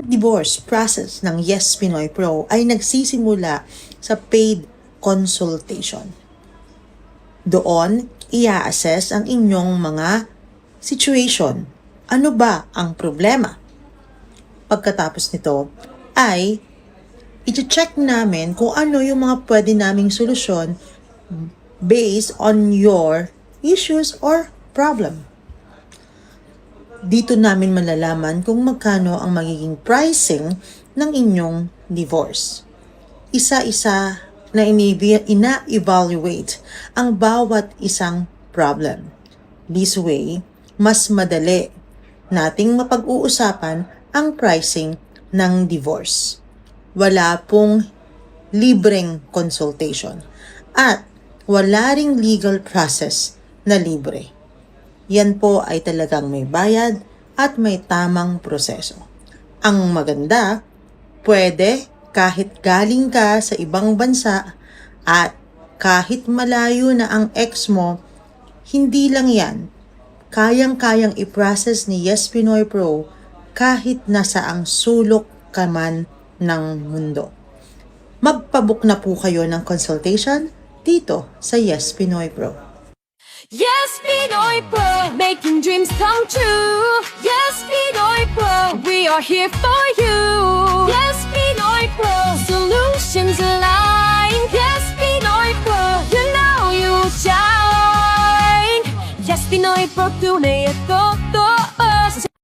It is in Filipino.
divorce process ng Yes Pinoy Pro ay nagsisimula sa paid consultation. Doon, i-assess ang inyong mga situation. Ano ba ang problema? Pagkatapos nito, ay i-check namin kung ano yung mga pwede naming solusyon based on your issues or problem. Dito namin malalaman kung magkano ang magiging pricing ng inyong divorce. Isa-isa na ina-evaluate ang bawat isang problem. This way, mas madali nating mapag-uusapan ang pricing ng divorce. Wala pong libreng consultation at wala ring legal process na libre. Yan po ay talagang may bayad at may tamang proseso. Ang maganda, pwede kahit galing ka sa ibang bansa at kahit malayo na ang ex mo, hindi lang yan. Kayang-kayang i-process ni Yes Pinoy Pro kahit nasa ang sulok ka man ng mundo. Magpabook na po kayo ng consultation dito sa Yes Pinoy Pro. Yes, Pinoy Pro, making dreams come true. Yes, Pinoy Pro, we are here for you. Yes, Pinoy Pro, solutions align. Yes, Pinoy Pro, you know you shine. Yes, Pinoy Pro, tunay at totoo.